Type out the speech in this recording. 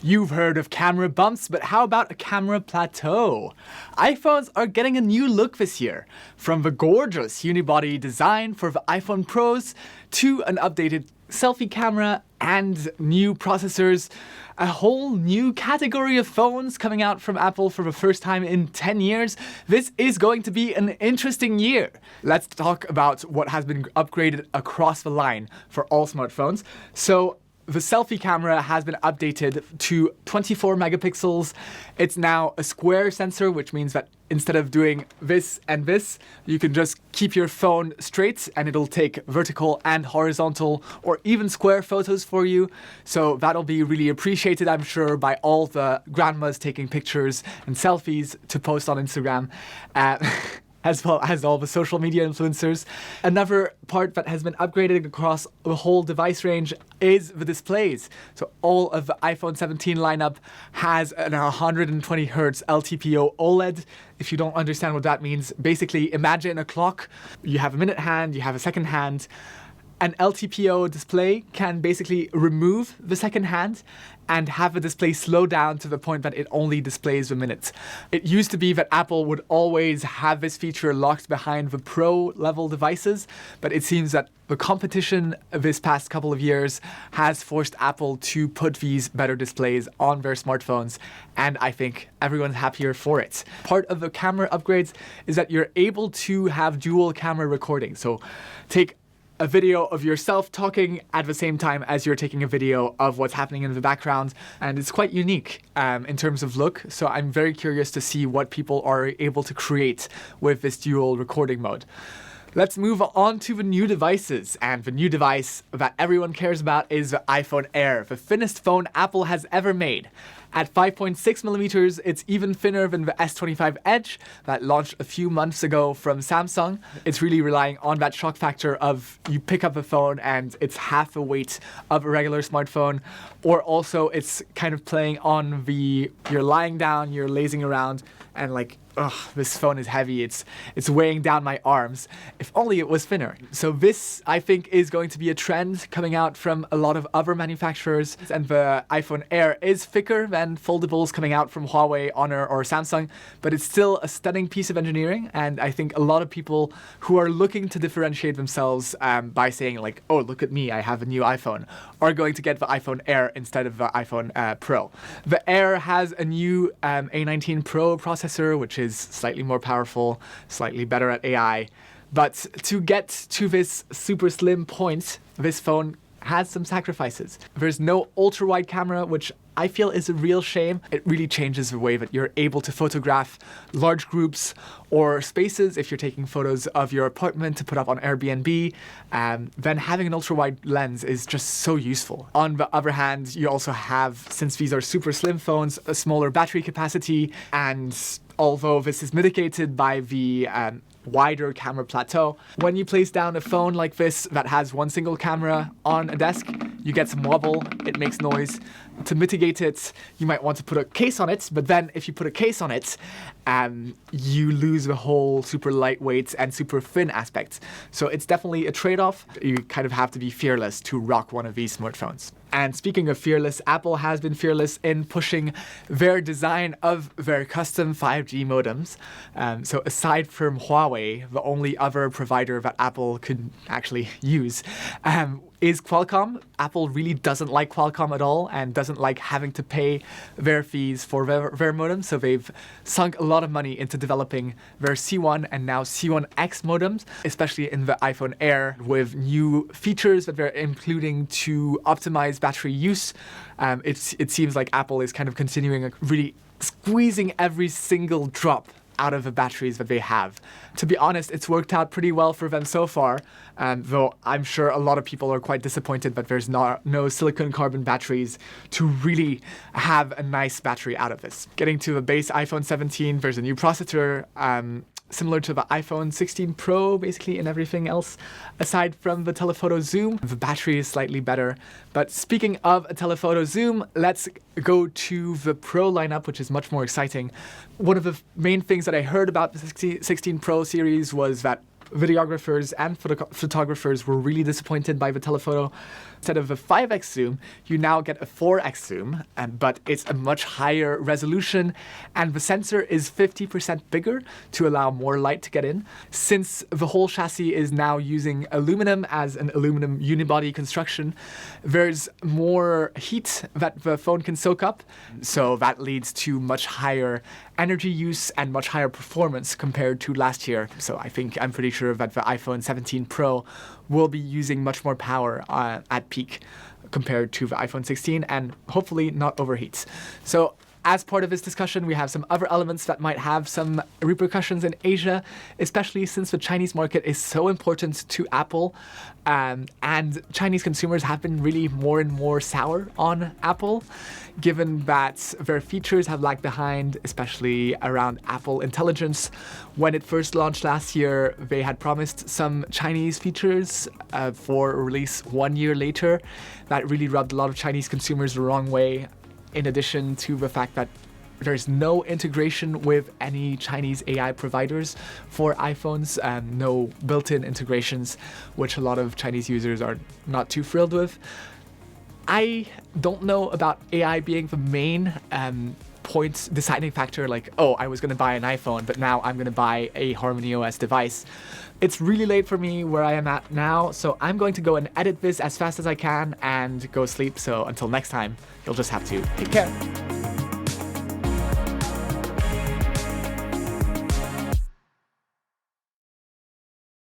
You've heard of camera bumps, but how about a camera plateau? iPhones are getting a new look this year. From the gorgeous unibody design for the iPhone Pros to an updated selfie camera and new processors, a whole new category of phones coming out from Apple for the first time in 10 years. This is going to be an interesting year. Let's talk about what has been upgraded across the line for all smartphones. So the selfie camera has been updated to 24 megapixels. It's now a square sensor, which means that instead of doing this and this, you can just keep your phone straight and it'll take vertical and horizontal or even square photos for you. So that'll be really appreciated, I'm sure, by all the grandmas taking pictures and selfies to post on Instagram. As well as all the social media influencers. Another part that has been upgraded across the whole device range is the displays. So all of the iPhone 17 lineup has an 120 Hz LTPO OLED. If you don't understand what that means, basically imagine a clock. You have a minute hand, you have a second hand. An LTPO display can basically remove the second hand and have the display slow down to the point that it only displays the minutes. It used to be that Apple would always have this feature locked behind the Pro level devices, but it seems that the competition this past couple of years has forced Apple to put these better displays on their smartphones, and I think everyone's happier for it. Part of the camera upgrades is that you're able to have dual camera recording. So take a video of yourself talking at the same time as you're taking a video of what's happening in the background. And it's quite unique in terms of look. So I'm very curious to see what people are able to create with this dual recording mode. Let's move on to the new devices. And the new device that everyone cares about is the iPhone Air, the thinnest phone Apple has ever made. At 5.6 millimeters, it's even thinner than the S25 Edge that launched a few months ago from Samsung. It's really relying on that shock factor of you pick up a phone and it's half the weight of a regular smartphone, or also it's kind of playing on you're lying down, you're lazing around, and like, this phone is heavy, it's weighing down my arms. If only it was thinner. So this, I think, is going to be a trend coming out from a lot of other manufacturers, and the iPhone Air is thicker than foldables coming out from Huawei, Honor, or Samsung, but it's still a stunning piece of engineering, and I think a lot of people who are looking to differentiate themselves by saying like, oh, look at me, I have a new iPhone, are going to get the iPhone Air instead of the iPhone Pro. The Air has a new A19 Pro processor, which is slightly more powerful, slightly better at AI. But to get to this super slim point, this phone has some sacrifices. There's no ultra-wide camera, which I feel is a real shame. It really changes the way that you're able to photograph large groups or spaces. If you're taking photos of your apartment to put up on Airbnb, then having an ultra-wide lens is just so useful. On the other hand, you also have, since these are super slim phones, a smaller battery capacity, and although this is mitigated by the wider camera plateau, when you place down a phone like this that has one single camera on a desk, you get some wobble, it makes noise. To mitigate it, you might want to put a case on it, but then if you put a case on it, you lose the whole super lightweight and super thin aspect. So it's definitely a trade-off. You kind of have to be fearless to rock one of these smartphones. And speaking of fearless, Apple has been fearless in pushing their design of their custom 5G modems. So aside from Huawei, the only other provider that Apple could actually use is Qualcomm. Apple really doesn't like Qualcomm at all and doesn't like having to pay their fees for their modems. So they've sunk a lot of money into developing their C1 and now C1X modems, especially in the iPhone Air, with new features that they're including to optimize battery use. It seems like Apple is kind of continuing really squeezing every single drop out of the batteries that they have. To be honest, it's worked out pretty well for them so far, though I'm sure a lot of people are quite disappointed that there's no silicon carbon batteries to really have a nice battery out of this. Getting to the base iPhone 17, there's a new processor, similar to the iPhone 16 Pro, basically, and everything else. Aside from the telephoto zoom, the battery is slightly better. But speaking of a telephoto zoom, let's go to the Pro lineup, which is much more exciting. One of the main things that I heard about the 16 Pro series was that videographers and photographers were really disappointed by the telephoto. Instead of a 5x zoom, you now get a 4x zoom, but it's a much higher resolution, and the sensor is 50% bigger to allow more light to get in. Since the whole chassis is now using aluminum as an aluminum unibody construction, there's more heat that the phone can soak up, so that leads to much higher energy use and much higher performance compared to last year. So I'm pretty sure that the iPhone 17 Pro will be using much more power at peak compared to the iPhone 16 and hopefully not overheats. So as part of this discussion, we have some other elements that might have some repercussions in Asia, especially since the Chinese market is so important to Apple, and Chinese consumers have been really more and more sour on Apple, given that their features have lagged behind, especially around Apple Intelligence. When it first launched last year, they had promised some Chinese features for release 1 year later. That really rubbed a lot of Chinese consumers the wrong way, in addition to the fact that there's no integration with any Chinese AI providers for iPhones, no built-in integrations, which a lot of Chinese users are not too thrilled with. I don't know about AI being the main deciding factor, like, oh, I was going to buy an iPhone, but now I'm going to buy a HarmonyOS device. It's really late for me where I am at now, so I'm going to go and edit this as fast as I can and go sleep. So until next time, you'll just have to take care.